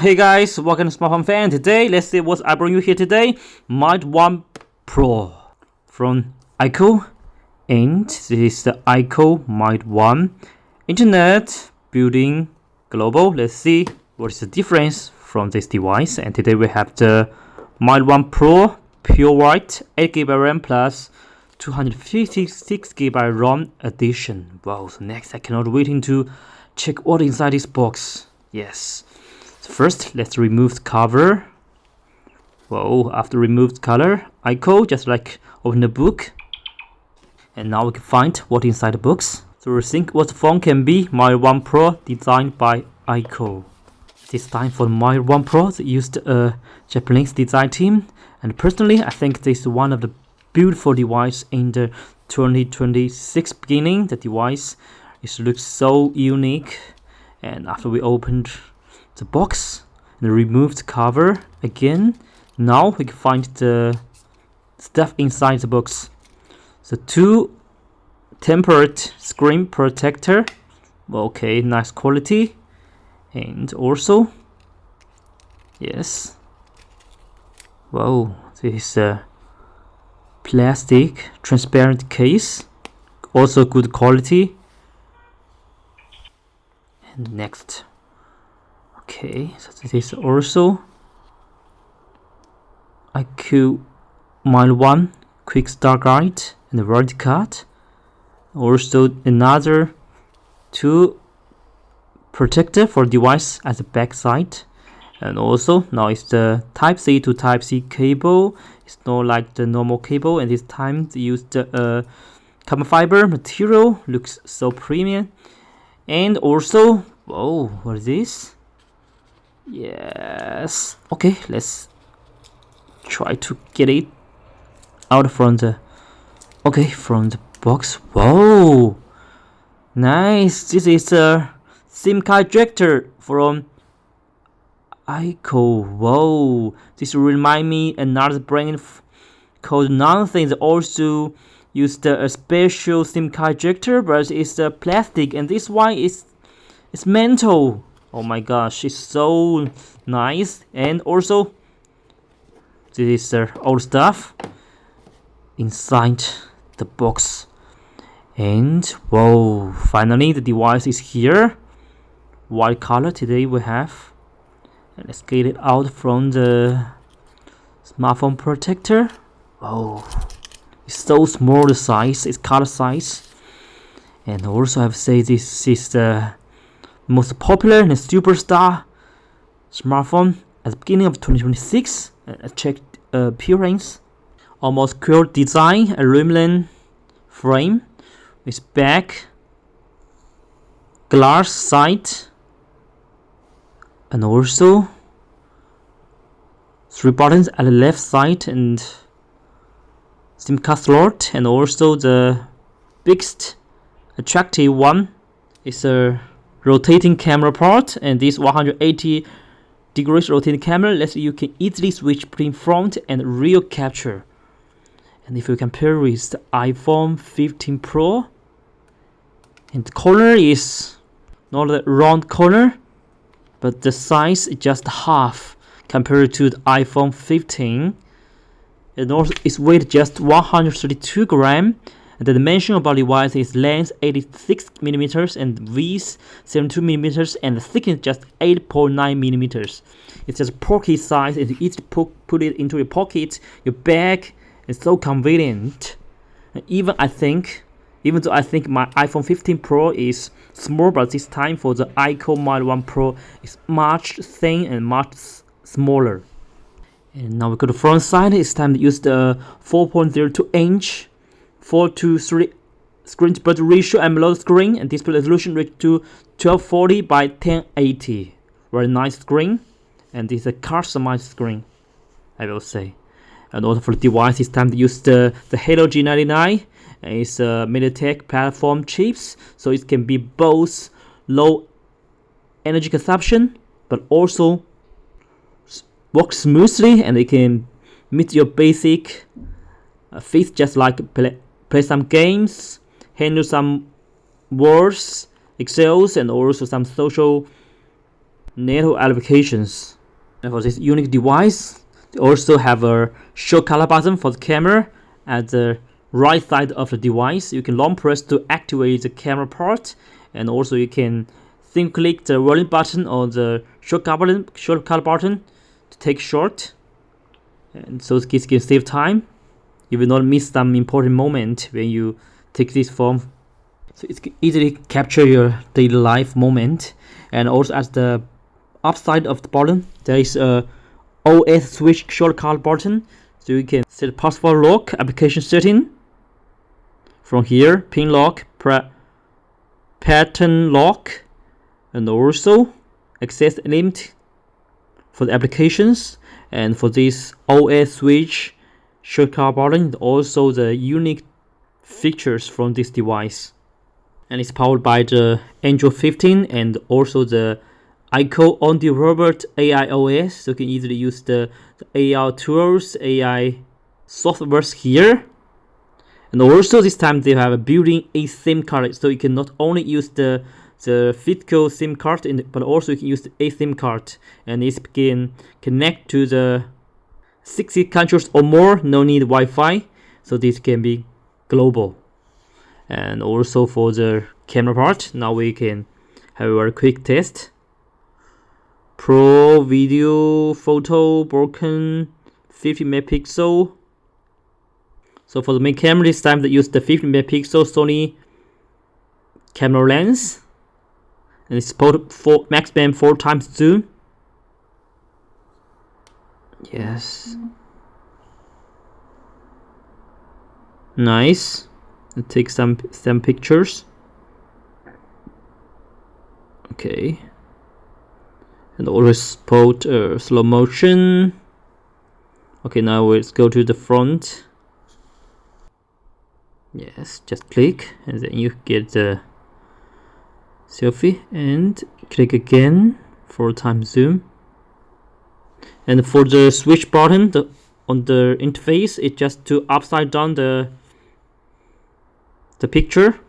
Hey guys, welcome to Smartphone Fan. Today, let's see what I bring you here today. mindone Pro from iKKO, and this is the iKKO mindone Internet Building Global. Let's see what is the difference from this device. And today we have the mindone Pro Pure White 8GB RAM plus 256GB ROM edition. Wow! So next, I cannot wait to check what inside this box. Yes. So first, let's remove the cover. Whoa, after remove the color, iKKO, just like open the book. And now we can find what inside the box. So we think what the phone can be. mindone Pro, designed by iKKO. This time for the mindone Pro, they used a Japanese design team. And personally, I think this is one of the beautiful devices in the 2026 beginning. The device looks so unique. And after we opened the box and remove the cover again, now we can find the stuff inside the box. So two tempered screen protector, okay, nice quality, and also yes, wow, this is a plastic transparent case, also good quality. And next, okay, so this is also iKKO mindone quick start guide and the warranty card. Also another two protector for device at the back side. And also now it's the Type C to Type C cable. It's not like the normal cable, and this time they used the carbon fiber material, looks so premium. And also, whoa, what is this? Yes, okay, let's try to get it out from the from the box. Whoa, nice. This is a SIM card ejector from iKKO. Whoa, this remind me another brand called Nano-SIM. They also used a special SIM card ejector, but it's plastic, and this one is metal. Oh my gosh, it's so nice. And also this is the old stuff inside the box. And whoa, finally the device is here, white color. Today we have, and let's get it out from the smartphone protector. Whoa, it's so small, the size, it's color size. And also I have to say this is the most popular and superstar smartphone at the beginning of 2026. I checked appearance, almost pure design, aluminum frame with back glass side, and also three buttons at the left side and SIM card slot. And also the biggest attractive one is a rotating camera part, and this 180 degrees rotating camera lets you can easily switch between front and rear capture. And if you compare with the iPhone 15 Pro, and the corner is not a round corner, but the size is just half compared to the iPhone 15. And also its weight just 132 grams. And the dimension of our device is length 86mm and width 72mm, and the thickness just 8.9mm. It's just pocket size, and you easily put it into your pocket, your bag. It's so convenient. And even though I think my iPhone 15 Pro is small, but this time for the iKKO mindone Pro is much thin and much smaller. And now we go to the front side. It's time to use the 4.02-inch 4:3 screen to bird ratio AMOLED screen, and display resolution reached to 1240 by 1080. Very nice screen, and this is a customized screen, I will say. And also for the device, it's time to use the Helio G99. And it's a MediaTek platform chips, so it can be both low energy consumption, but also work smoothly, and it can meet your basic feeds, just like play some games, handle some Words, Excels, and also some social network applications. And for this unique device, they also have a show color button for the camera at the right side of the device. You can long press to activate the camera part, and also you can click the volume button or the show color button to take shot, and so this can save time. You will not miss some important moment when you take this form. So it can easily capture your daily life moment. And also at the upside of the button, there is a OS switch shortcut button, so you can set password lock, application setting from here, pin lock, pattern lock, and also access limit for the applications. And for this OS switch shortcut button, also the unique features from this device, and it's powered by the Android 15 and also the iKKO on-developed AI OS, so you can easily use the AI tools, AI softwares here. And also this time they have a built-in eSIM card, so you can not only use the physical SIM card, but also you can use the eSIM card, and it can connect to the 60 countries or more, no need Wi-Fi, so this can be global. And also for the camera part, now we can have a very quick test. Pro video photo broken 50 megapixel. So for the main camera this time they use the 50 megapixel Sony camera lens, and it's for maximum 4 times zoom. Yes, nice. Let's take some pictures. Okay, and always spot slow motion. Okay, now let's go to the front. Yes, just click and then you get the selfie, and click again 4 times zoom. And for the switch button on the interface, it's just to upside down the picture.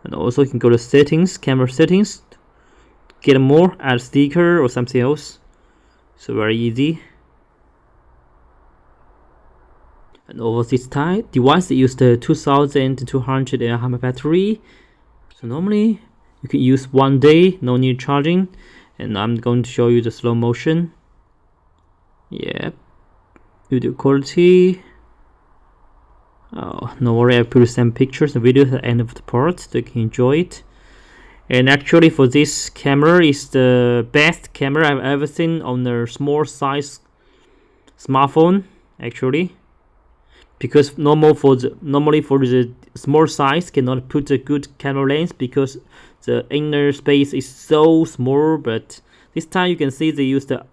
And also you can go to settings, camera settings, get more, add sticker or something else. So very easy. And over this type device, they use the 2200 mAh battery. So normally you can use 1 day, no need charging. And I'm going to show you the slow motion. Yep, video quality. Oh, no worry, I put some pictures and videos at the end of the part so you can enjoy it. And actually for this camera is the best camera I've ever seen on a small size smartphone, actually, because normally for the small size cannot put a good camera lens because the inner space is so small. But this time you can see they use the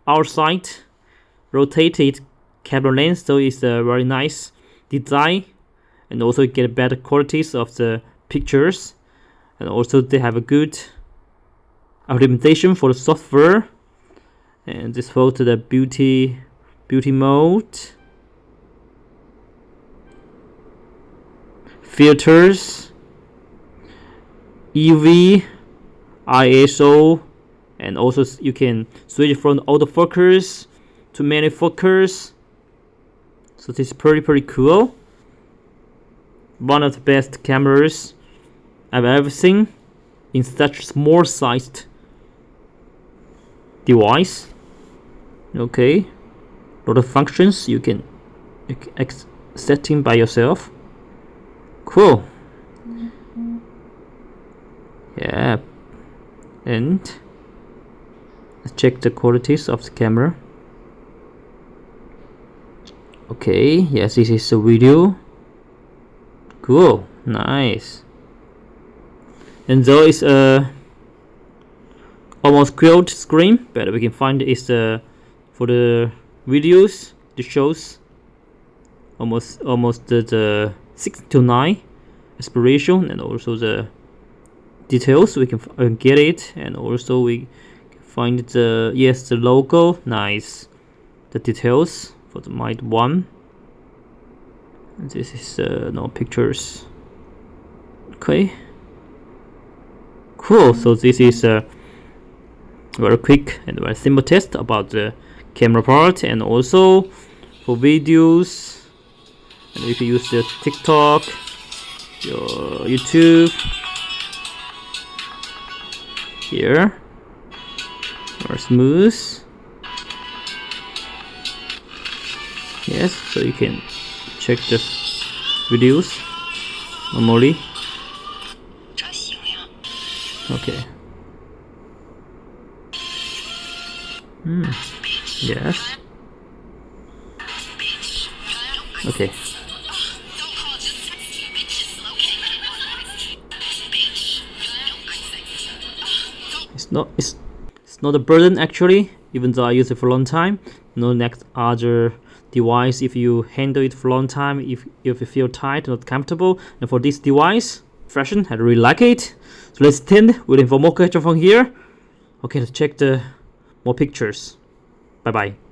outside rotated camera lens, so it's a very nice design, and also get better qualities of the pictures. And also they have a good optimization for the software. And this photo, the beauty mode, filters, UV, ISO, and also you can switch from autofocus to manual focus. So this is pretty cool. One of the best cameras I've ever seen in such small sized device. Okay, a lot of functions you can setting by yourself. Cool. Yeah, and let's check the qualities of the camera. Okay, yes, this is a video. Cool, nice. And though it's a almost quilled screen, but we can find it's for the videos it shows almost the 6:9 aspiration, and also the details we can get it. And also we can find the logo, nice, the details for the Mic 1. This is no pictures. Okay, Cool. So this is a very quick and very simple test about the camera part, and also for videos, and you can use the TikTok, your YouTube here. Very smooth. Yes, so you can check the videos normally. Okay. Yes. Okay. It's not a burden actually, even though I use it for a long time. No next other device, if you handle it for a long time, if you feel tight, not comfortable. And for this device, fashion, I really like it. So let's end waiting for more questions from here. Okay, let's check the more pictures. Bye bye.